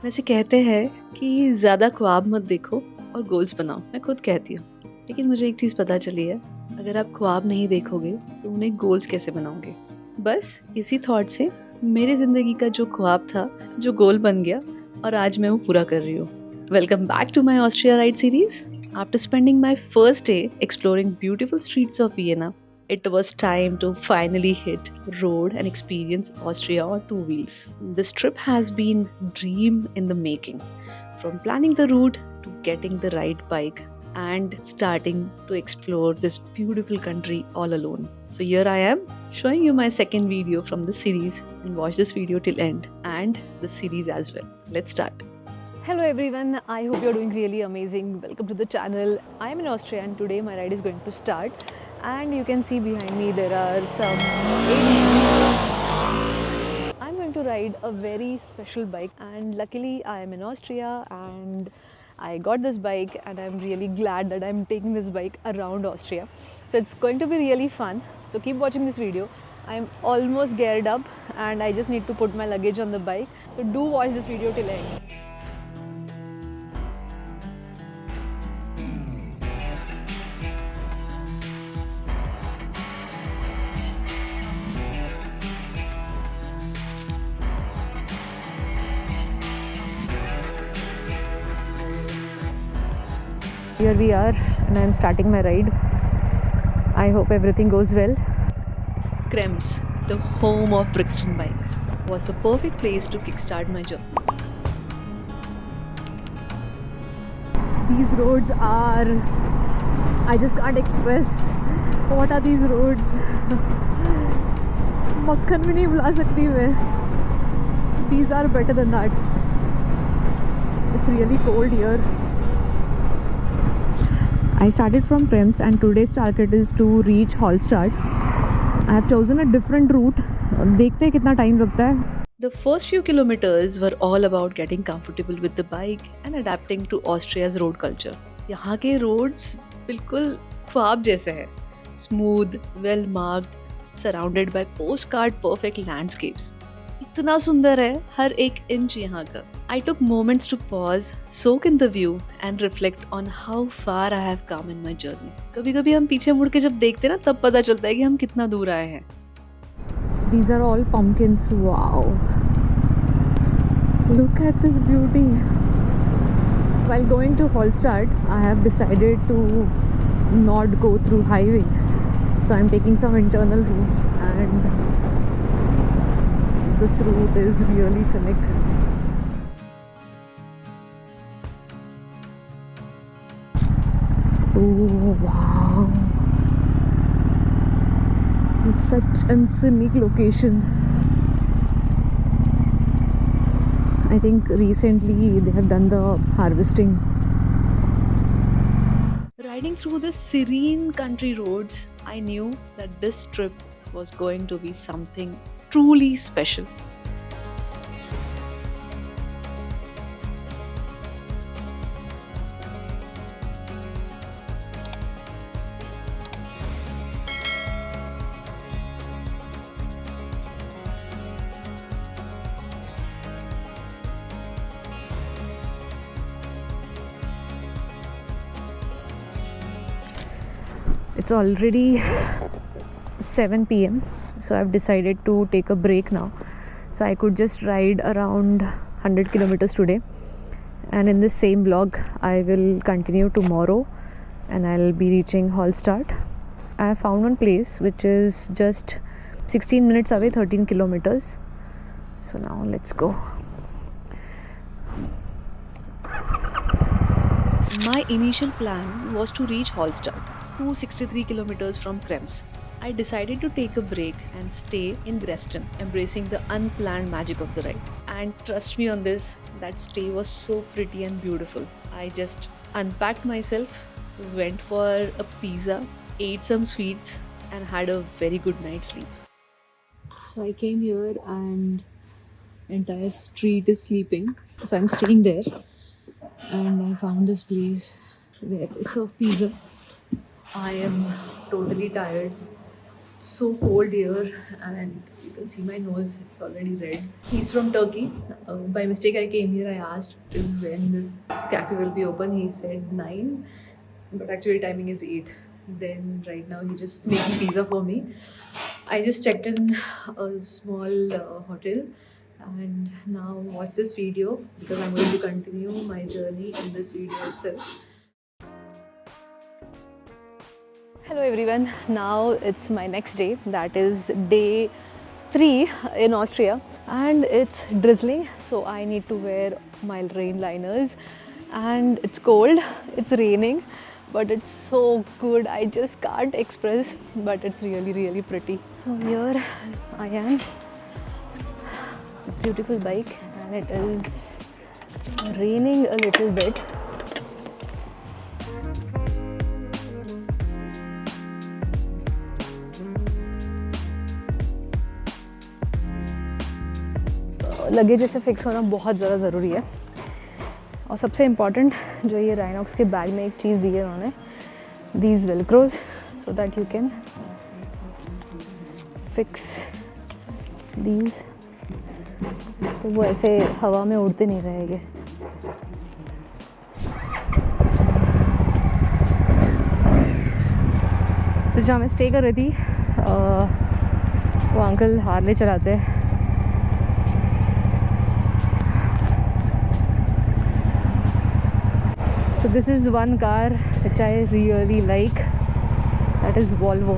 वैसे कहते हैं कि ज़्यादा ख्वाब मत देखो और गोल्स बनाओ। मैं खुद कहती हूँ, लेकिन मुझे एक चीज़ पता चली है, अगर आप ख्वाब नहीं देखोगे तो उन्हें गोल्स कैसे बनाओगे। बस इसी थॉट से मेरी ज़िंदगी का जो ख्वाब था, जो गोल बन गया और आज मैं वो पूरा कर रही हूँ। Welcome back to my Austria ride series. After spending my first day exploring beautiful streets of Vienna, it was time to finally hit road and experience Austria on two wheels. This trip has been dream in the making. From planning the route to getting the right bike and starting to explore this beautiful country all alone. So here I am showing you my second video from the series, and watch this video till end and the series as well. Let's start. Hello everyone, I hope you're doing really amazing. Welcome to the channel. I am in Austria and today my ride is going to start. And you can see behind me there are some aliens. I'm going to ride a very special bike, and luckily I am in Austria and I got this bike, and I'm really glad that I'm taking this bike around Austria. So it's going to be really fun. So keep watching this video. I'm almost geared up and I just need to put my luggage on the bike. So do watch this video till end. Here we are and I am starting my ride. I hope everything goes well. Krems, the home of Brixton bikes, was the perfect place to kickstart my journey. These roads are, I just can't express what are these roads. मक्खन भी नहीं बुला सकती मैं. These are better than that. It's really cold here. I started from Krems and today's target is to reach Hallstatt. I have chosen a different route. देखते हैं कितना time लगता है. The first few kilometers were all about getting comfortable with the bike and adapting to Austria's road culture. यहाँ के roads बिल्कुल ख्वाब जैसे हैं. Smooth, well marked, surrounded by postcard perfect landscapes. इतना सुंदर है हर एक इंच यहाँ का. I took moments to pause, soak in the view and reflect on how far I have come in my journey. कभी-कभी हम पीछे मुड़ के जब देखते हैं ना, तब पता चलता है कि हम कितना दूर आए हैं. These are all pumpkins. Wow. Look at this beauty. While going to Hallstatt, I have decided to not go through highway. So I'm taking some internal routes and this route is really scenic. Oh wow, it's such a scenic location. I think recently they have done the harvesting. Riding through the serene country roads, I knew that this trip was going to be something truly special. It's already 7 p.m. so I've decided to take a break now, so I could just ride around 100 kilometers today, and in this same vlog I will continue tomorrow and I'll be reaching Hallstatt. I have found one place which is just 16 minutes away, 13 kilometers. So now let's go. My initial plan was to reach Hallstatt, 263 kilometers from Krems. I decided to take a break and stay in Dresden, embracing the unplanned magic of the ride. And trust me on this, that stay was so pretty and beautiful. I just unpacked myself, went for a pizza, ate some sweets, and had a very good night's sleep. So I came here and entire street is sleeping. So I'm staying there. And I found this place where they serve pizza. I am totally tired so cold here, and you can see my nose, it's already red. He's from Turkey. By mistake I came here. I asked till when this cafe will be open. He said 9, but actually timing is 8. Then right now he just making pizza for me. I just checked in a small hotel, and now watch this video because I'm going to continue my journey in this video itself. Hello everyone, now it's my next day, that is day 3 in Austria, and it's drizzling, so I need to wear my rain liners, and it's cold, it's raining, but it's so good. I just can't express, but it's really pretty. So here I am, this beautiful bike, and it is raining a little bit. Luggage से fix होना बहुत ज़्यादा ज़रूरी है, और सबसे important जो ये राइनॉक्स के बैग में एक चीज़ दी है उन्होंने, these velcros, so that you can fix these, तो वो ऐसे हवा में उड़ते नहीं रहेंगे. तो जहाँ मैं स्टे कर रही थी वो अंकल हार्ले चलाते हैं. So this is one car which I really like, that is Volvo.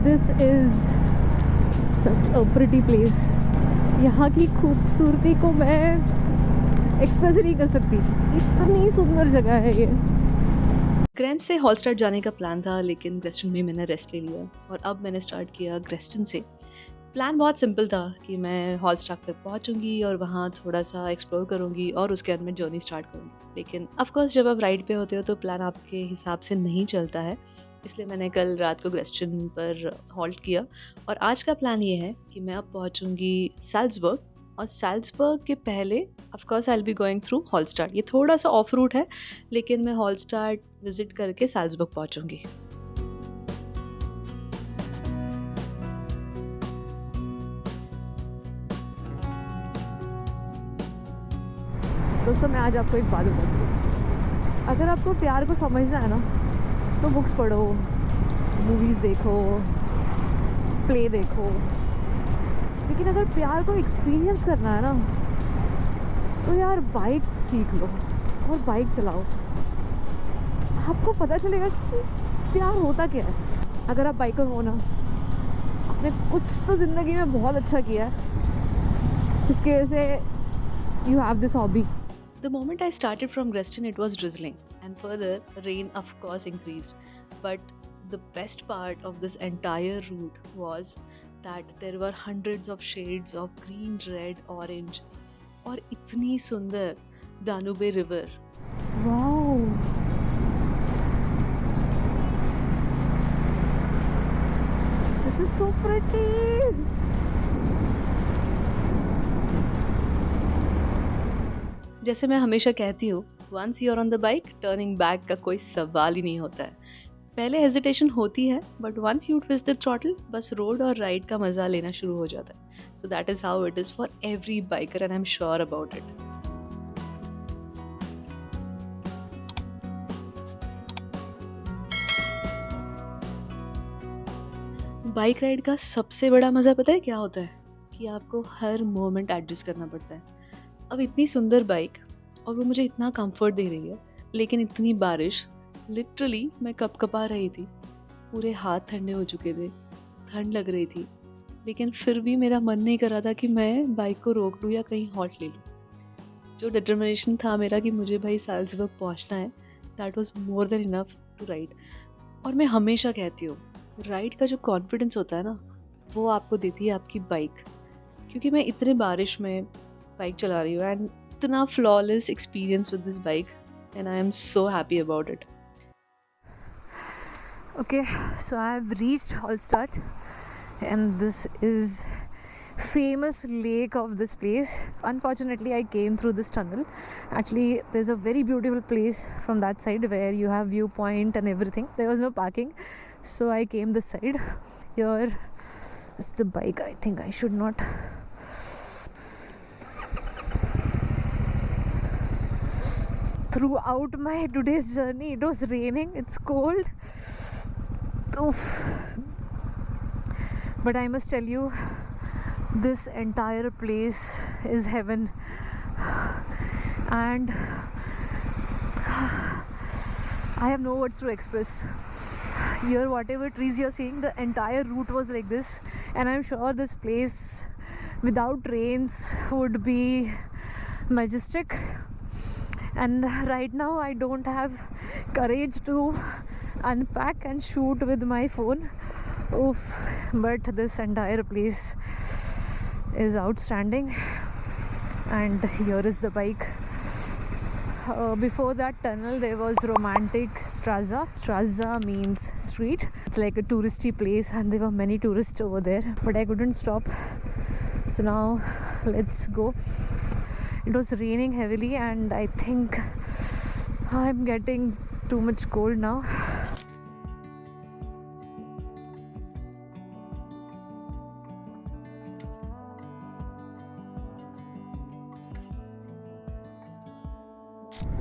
This is such a pretty place. यहाँ की खूबसूरती को मैं एक्सप्रेस नहीं कर सकती, इतनी सुंदर जगह है ये. ग्रैम से हॉलस्टार्ट जाने का प्लान था, लेकिन ग्रेस्टन में मैंने रेस्ट ले लिया और अब मैंने स्टार्ट किया ग्रेस्टन से. प्लान बहुत सिंपल था कि मैं हॉलस्टार्ट तक पहुंचूंगी और वहाँ थोड़ा सा एक्सप्लोर करूंगी और उसके बाद मैं जर्नी स्टार्ट करूंगी. लेकिन ऑफ कोर्स जब आप राइड पे होते हो तो प्लान आपके हिसाब से नहीं चलता है, इसलिए मैंने कल रात को ग्रेस्टन पर हॉल्ट किया और आज का प्लान ये है कि मैं अब पहुंचूंगी साल्जबर्ग, और साल्जबर्ग के पहले of course I will be going through Hallstatt. ये थोड़ा सा ऑफ रूट है, लेकिन मैं हॉलस्टार्ट विजिट करके साल्जबर्ग पहुंचूंगी. दोस्तों, मैं आज आपको एक बात बताती हूँ. अगर आपको प्यार को समझना है ना, तो बुक्स पढ़ो, मूवीज़ देखो, प्ले देखो. लेकिन अगर प्यार को एक्सपीरियंस करना है ना, तो यार बाइक सीख लो और बाइक चलाओ. आपको पता चलेगा कि प्यार होता क्या है. अगर आप बाइकर हो ना, आपने कुछ तो ज़िंदगी में बहुत अच्छा किया है, जिसकी वजह से you have this hobby. The moment I started from Greston, it was drizzling, and further, rain of course increased. But the best part of this entire route was that there were hundreds of shades of green, red, orange, और इतनी सुंदर दानुबे river. Wow! This is so pretty! जैसे मैं हमेशा कहती हूँ, once you are on the bike, turning back का कोई सवाल ही नहीं होता है. पहले हेजिटेशन होती है, but once you twist the throttle, बस रोड और राइड का मज़ा लेना शुरू हो जाता है. So that is how it is for every biker, and I am sure about it. Bike ride का सबसे बड़ा मज़ा पता है क्या होता है? कि आपको हर मोमेंट एडजस्ट करना पड़ता है. अब इतनी सुंदर बाइक और वो मुझे इतना कंफर्ट दे रही है, लेकिन इतनी बारिश, लिटरली मैं कपकपा रही थी, पूरे हाथ ठंडे हो चुके थे, ठंड लग रही थी, लेकिन फिर भी मेरा मन नहीं कर रहा था कि मैं बाइक को रोक लूँ या कहीं हॉल्ट ले लूँ. जो डिटर्मिनेशन था मेरा कि मुझे भाई साल्जबर्ग पहुँचना है, that was more than enough to ride. और मैं हमेशा कहती हूँ, राइड का जो कॉन्फिडेंस होता है ना, वो आपको देती है आपकी बाइक. क्योंकि मैं इतने बारिश में बाइक चला रही हूँ, एंड इतना flawless experience with this bike, and I am so happy about it. Okay, so I have reached Hallstatt, and this is famous lake of this place. Unfortunately, I came through this tunnel. Actually, there's a very beautiful place from that side where you have viewpoint and everything. There was no parking, so I came this side. Here is the bike. I think I should not. Throughout my today's journey, it was raining. It's cold. Oof. But I must tell you, this entire place is heaven, and I have no words to express. Here, whatever trees you're seeing, the entire route was like this, and I'm sure this place without rains would be majestic. And right now I don't have courage to unpack and shoot with my phone. Oof. But this entire place is outstanding, and here is the bike. Before that tunnel there was romantic Straza. Straza means street. It's like a touristy place, and there were many tourists over there, but I couldn't stop, so now let's go. It was raining heavily, and I think I'm getting too much cold now.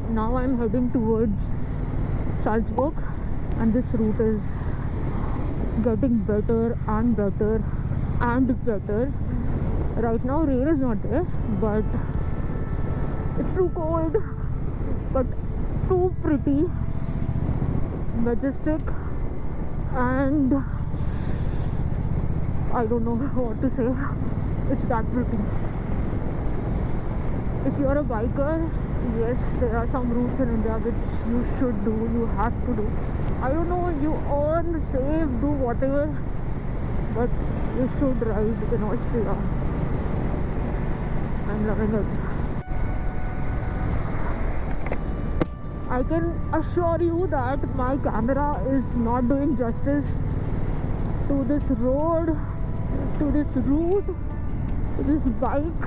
Now I'm heading towards Salzburg, and this route is getting better and better and better. Right now rain is not there, but it's too cold, but too pretty, majestic, and I don't know what to say. It's that pretty. If you're a biker, yes, there are some routes in India which you should do, you have to do. I don't know, you earn, save, do whatever, but you should ride in Austria. I'm loving it. I can assure you that my camera is not doing justice to this road, to this route, to this bike.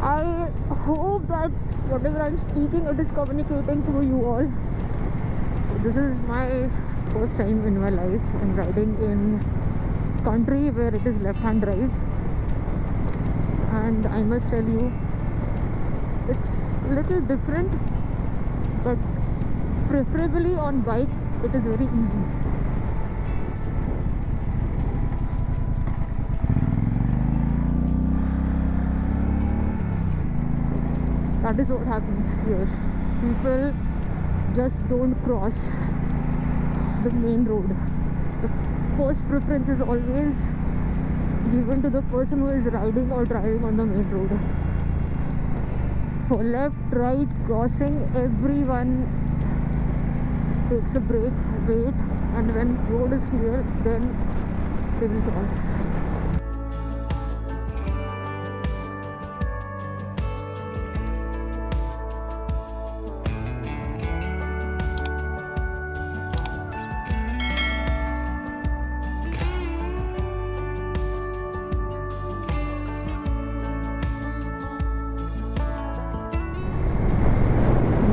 I hope that whatever I'm speaking, it is communicating to you all. So this is my first time in my life I'm riding in country where it is left-hand drive, and I must tell you, it's a little different, but preferably on bike it is very easy. That is what happens here. People just don't cross the main road. The first preference is always given to the person who is riding or driving on the main road. For left, right, crossing, everyone takes a break, wait, and when road is clear, then they will cross.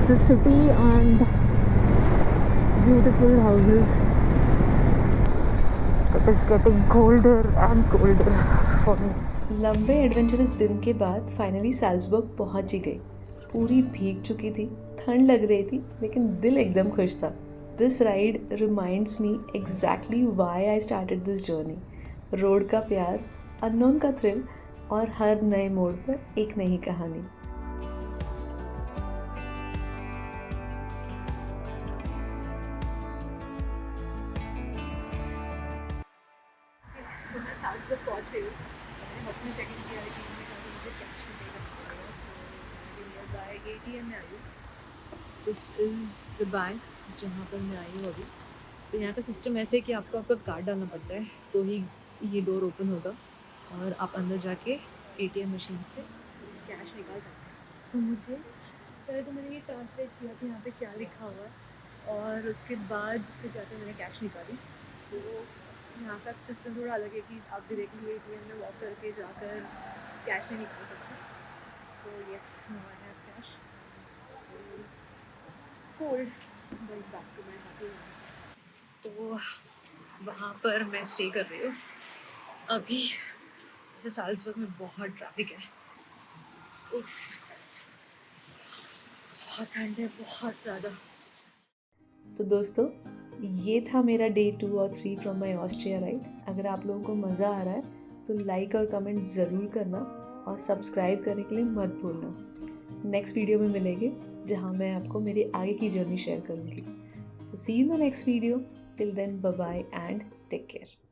The city and beautiful houses. It is getting colder and colder for me. लंबे adventurous दिन के बाद finally सैल्जबर्ग पहुंच ही गई। पूरी भीग चुकी थी, ठंड लग रही थी, लेकिन दिल एकदम खुश था। This ride reminds me exactly why I started this journey. Road का प्यार, अननोन का थ्रिल, और हर नए मोड़ पर एक नई कहानी। पहुंच गई हूँ। मैंने अपनी चेकिंग किया है कि मुझे कैश नहीं देना पड़ेगा, तो ATM में आई हूँ। दिस इज़ द बैंक जहाँ पर मैं आई हूँ अभी। तो यहाँ का सिस्टम ऐसे है कि आपको आपका कार्ड डालना पड़ता है, तो ही ये डोर ओपन होगा और आप अंदर जाके ATM मशीन से कैश निकाल सकते हैं। तो मुझे पहले तो मैंने ये ट्रांसलेट किया कि यहाँ पे क्या लिखा हुआ है, और उसके बाद फिर जाकर मैंने कैश निकाली। तो यहाँ का सिस्टम थोड़ा अलग है कि आप डायरेक्टली ATM में वॉक करके जाकर कैश नहीं निकाल सकते. तो yes, no I have cash. Cold going back to my happy life. तो वहाँ पर मैं स्टे कर रही हूँ अभी. जैसे साल्सबर्ग में बहुत ट्रैफिक है. उफ, बहुत ठंड है, बहुत ज़्यादा. तो दोस्तों, ये था मेरा डे 2 और 3 फ्रॉम माई ऑस्ट्रिया राइड. अगर आप लोगों को मज़ा आ रहा है तो लाइक और कमेंट ज़रूर करना और सब्सक्राइब करने के लिए मत भूलना. नेक्स्ट वीडियो में मिलेंगे जहाँ मैं आपको मेरी आगे की जर्नी शेयर करूँगी. So see in the next video. Till then, bye bye and take care.